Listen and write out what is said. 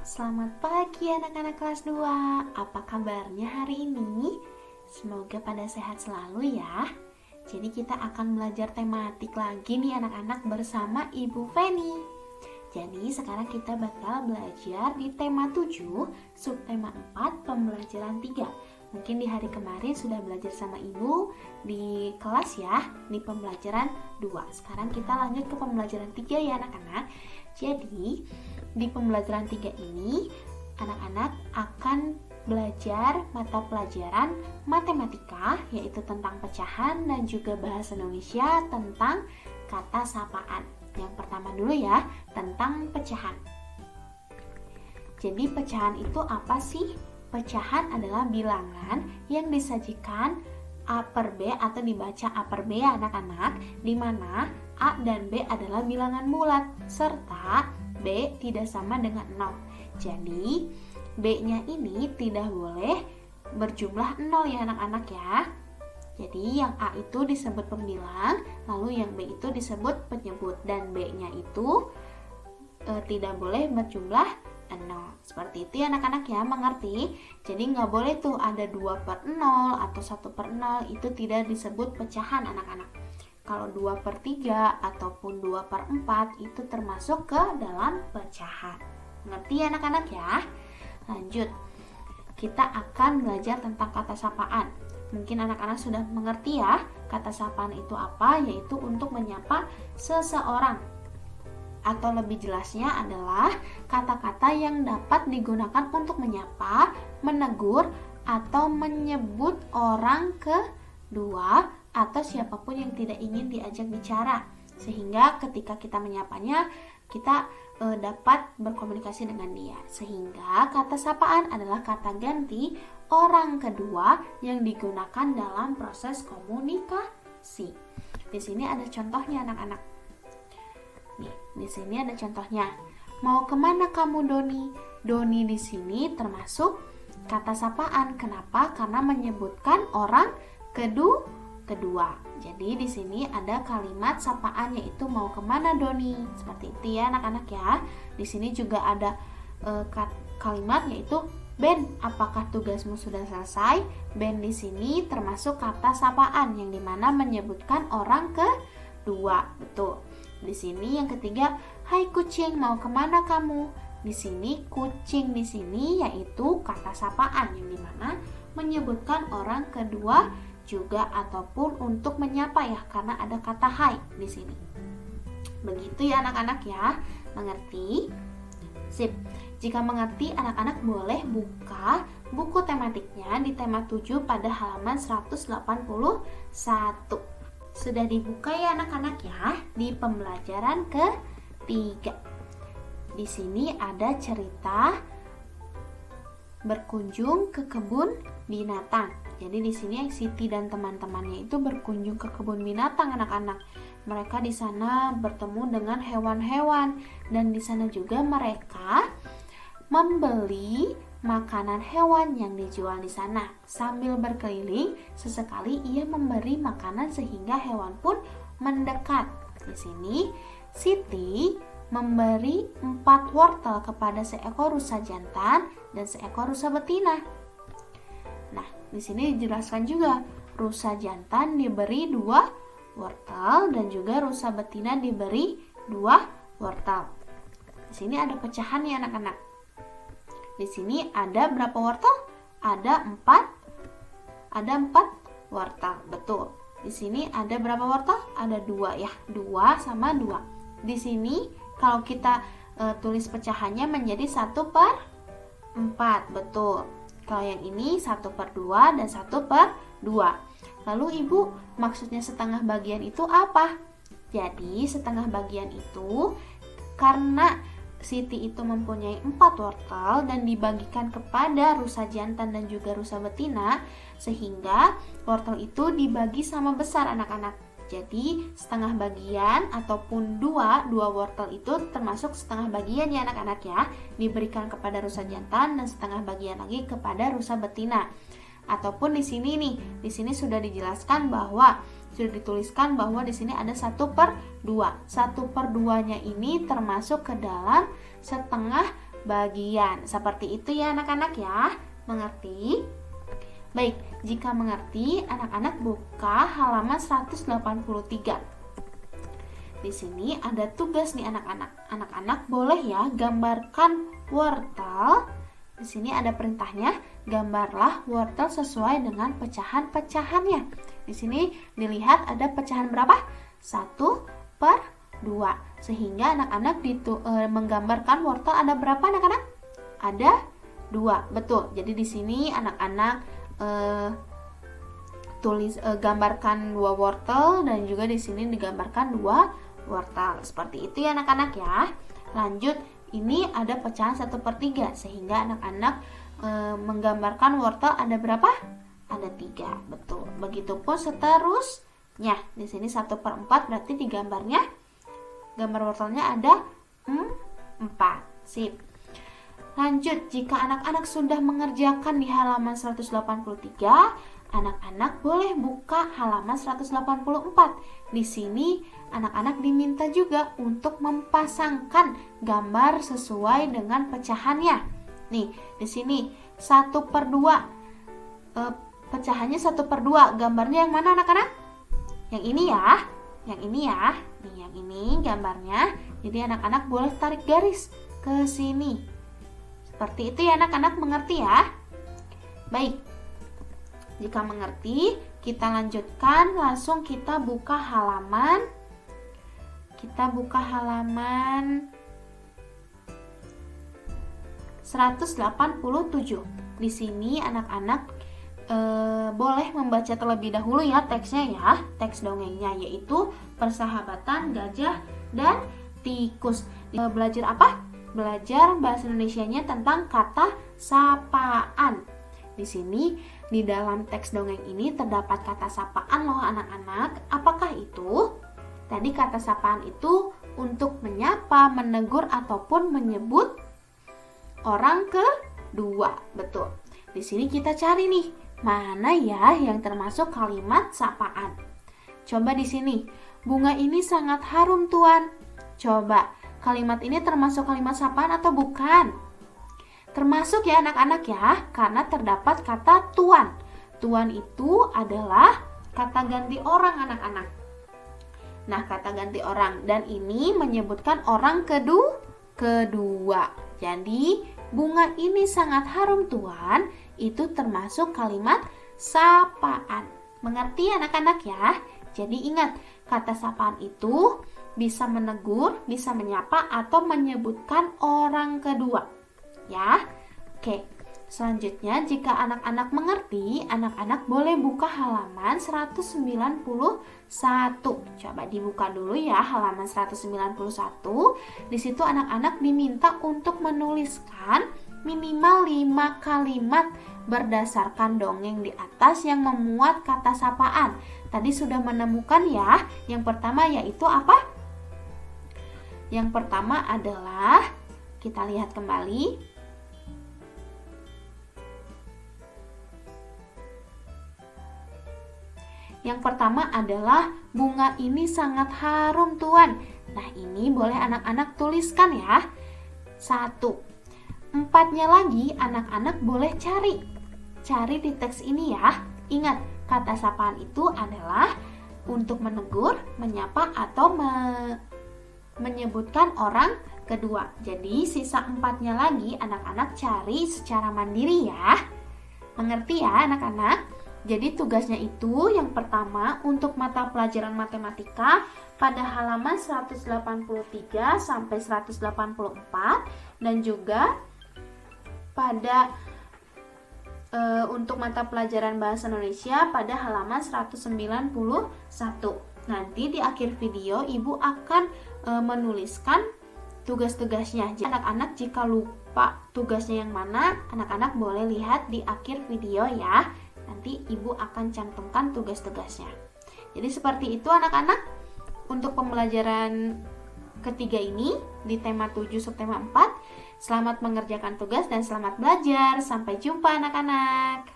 Selamat pagi anak-anak kelas 2. Apa kabarnya hari ini? Semoga pada sehat selalu ya. Jadi kita akan belajar tematik lagi nih anak-anak bersama Ibu Feni. Jadi sekarang kita bakal belajar di tema 7, subtema 4, pembelajaran 3. Mungkin di hari kemarin sudah belajar sama Ibu di kelas ya, di pembelajaran 2. Sekarang kita lanjut ke pembelajaran 3 ya anak-anak. Jadi di pembelajaran 3 ini anak-anak akan belajar mata pelajaran matematika, yaitu tentang pecahan dan juga bahasa Indonesia tentang kata sapaan. Yang pertama dulu ya, tentang pecahan. Jadi pecahan itu apa sih? Pecahan adalah bilangan yang disajikan A per B atau dibaca A per B ya anak-anak, di mana A dan B adalah bilangan bulat serta B tidak sama dengan 0. Jadi B-nya ini tidak boleh berjumlah 0 ya anak-anak ya. Jadi yang A itu disebut pembilang, lalu yang B itu disebut penyebut, dan B-nya itu tidak boleh berjumlah 0. Seperti itu ya anak-anak ya, mengerti? Jadi nggak boleh tuh ada 2 per 0 atau 1 per 0, itu tidak disebut pecahan anak-anak. Kalau 2 per 3 ataupun 2 per 4 itu termasuk ke dalam pecahan. Ngerti ya anak-anak ya? Lanjut, kita akan belajar tentang kata sapaan. Mungkin anak-anak sudah mengerti ya, kata sapaan itu apa? Yaitu untuk menyapa seseorang. Atau lebih jelasnya adalah kata-kata yang dapat digunakan untuk menyapa, menegur, atau menyebut orang kedua atau siapapun yang tidak ingin diajak bicara, sehingga ketika kita menyapanya kita dapat berkomunikasi dengan dia. Sehingga kata sapaan adalah kata ganti orang kedua yang digunakan dalam proses komunikasi. Di sini ada contohnya anak-anak. Nih, di sini ada contohnya. Mau kemana kamu, Doni? Doni di sini termasuk kata sapaan. Kenapa? Karena menyebutkan orang kedua. Jadi di sini ada kalimat sapaan, yaitu mau kemana Doni. Seperti itu ya anak-anak ya. Di sini juga ada kalimat yaitu Ben, apakah tugasmu sudah selesai? Ben di sini termasuk kata sapaan yang dimana menyebutkan orang kedua. Betul. Di sini yang ketiga, hai kucing, mau kemana kamu? Di sini kucing di sini yaitu kata sapaan yang dimana menyebutkan orang kedua juga ataupun untuk menyapa ya, karena ada kata hai di sini. Begitu ya anak-anak ya, mengerti? Sip. Jika mengerti, anak-anak boleh buka buku tematiknya di tema 7 pada halaman 181. Sudah dibuka ya anak-anak ya di pembelajaran ketiga. Di sini ada cerita berkunjung ke kebun binatang. Jadi di sini Siti dan teman-temannya itu berkunjung ke kebun binatang anak-anak. Mereka di sana bertemu dengan hewan-hewan dan di sana juga mereka membeli makanan hewan yang dijual di sana. Sambil berkeliling, sesekali ia memberi makanan sehingga hewan pun mendekat. Di sini Siti memberi 4 wortel kepada seekor rusa jantan dan seekor rusa betina. Nah, di sini dijelaskan juga rusa jantan diberi 2 wortel dan juga rusa betina diberi 2 wortel. Di sini ada pecahan ya anak-anak. Di sini ada berapa wortel? Ada 4 wortel. Betul. Di sini ada berapa wortel? Ada 2 ya. 2 sama 2. Di sini kalau kita tulis pecahannya menjadi 1 per 4. Betul. Kalau yang ini 1 per 2 dan 1 per 2. Lalu Ibu, maksudnya setengah bagian itu apa? Jadi setengah bagian itu karena Siti itu mempunyai 4 wortel dan dibagikan kepada rusa jantan dan juga rusa betina, sehingga wortel itu dibagi sama besar anak-anak. Jadi setengah bagian ataupun 2 wortel itu termasuk setengah bagian ya anak-anak ya, diberikan kepada rusa jantan dan setengah bagian lagi kepada rusa betina. Ataupun di sini nih, di sini sudah dijelaskan bahwa sudah dituliskan bahwa di sini ada 1/2. 1/2-nya ini termasuk ke dalam setengah bagian. Seperti itu ya anak-anak ya. Mengerti? Baik, jika mengerti, anak-anak buka halaman 183. Di sini ada tugas nih anak-anak. Anak-anak boleh ya gambarkan wortel. Di sini ada perintahnya, gambarlah wortel sesuai dengan pecahan-pecahannya. Di sini dilihat ada pecahan berapa? 1/2. Sehingga anak-anak menggambarkan wortel ada berapa anak-anak? Ada 2. Betul. Jadi di sini anak-anak gambarkan 2 wortel dan juga di sini digambarkan 2 wortel. Seperti itu ya anak-anak ya. Lanjut, ini ada pecahan 1/3 sehingga anak-anak menggambarkan wortel ada berapa? Ada 3. Betul. Begitupun seterusnya. Di sini 1/4 berarti digambarnya gambar wortelnya ada 4. Sip. Lanjut, jika anak-anak sudah mengerjakan di halaman 183, anak-anak boleh buka halaman 184. Di sini anak-anak diminta juga untuk mempasangkan gambar sesuai dengan pecahannya. Nih, di sini 1/2. Pecahannya 1/2. Gambarnya yang mana anak-anak? Yang ini ya. Yang ini ya. Nih, yang ini gambarnya. Jadi anak-anak boleh tarik garis ke sini. Seperti itu ya anak-anak, mengerti ya? Baik. Jika mengerti, kita lanjutkan, langsung kita buka halaman. Kita buka halaman 187. Di sini anak-anak boleh membaca terlebih dahulu ya teksnya ya, teks dongengnya, yaitu Persahabatan Gajah dan Tikus. Belajar apa? Belajar bahasa Indonesianya tentang kata sapaan. Di sini di dalam teks dongeng ini terdapat kata sapaan loh anak-anak. Apakah itu? Tadi kata sapaan itu untuk menyapa, menegur ataupun menyebut orang kedua. Betul. Di sini kita cari nih, mana ya yang termasuk kalimat sapaan? Coba di sini. Bunga ini sangat harum, Tuan. Coba, kalimat ini termasuk kalimat sapaan atau bukan? Termasuk ya anak-anak ya, karena terdapat kata tuan. Tuan itu adalah kata ganti orang anak-anak. Nah, kata ganti orang dan ini menyebutkan orang kedua. Jadi, bunga ini sangat harum Tuan, itu termasuk kalimat sapaan. Mengerti anak-anak ya? Jadi ingat, kata sapaan itu bisa menegur, bisa menyapa, atau menyebutkan orang kedua. Ya, oke. Selanjutnya, jika anak-anak mengerti, anak-anak boleh buka halaman 191. Coba dibuka dulu ya, halaman 191. Di situ anak-anak diminta untuk menuliskan minimal 5 kalimat berdasarkan dongeng di atas yang memuat kata sapaan. Tadi sudah menemukan ya. Yang pertama yaitu apa? Yang pertama adalah, kita lihat kembali. Yang pertama adalah bunga ini sangat harum Tuan. Nah, ini boleh anak-anak tuliskan ya. 1. 4-nya lagi anak-anak boleh cari di teks ini ya. Ingat, kata sapaan itu adalah untuk menegur, menyapa, atau menyebutkan orang kedua. Jadi sisa 4-nya lagi anak-anak cari secara mandiri ya. Mengerti ya anak-anak? Jadi tugasnya itu yang pertama untuk mata pelajaran matematika pada halaman 183 sampai 184 dan juga pada untuk mata pelajaran bahasa Indonesia pada halaman 191. Nanti di akhir video Ibu akan menuliskan tugas-tugasnya. Jadi anak-anak jika lupa tugasnya yang mana, anak-anak boleh lihat di akhir video ya. Nanti Ibu akan cantumkan tugas-tugasnya. Jadi seperti itu anak-anak untuk pembelajaran ketiga ini di tema 7 subtema 4. Selamat mengerjakan tugas dan selamat belajar. Sampai jumpa anak-anak.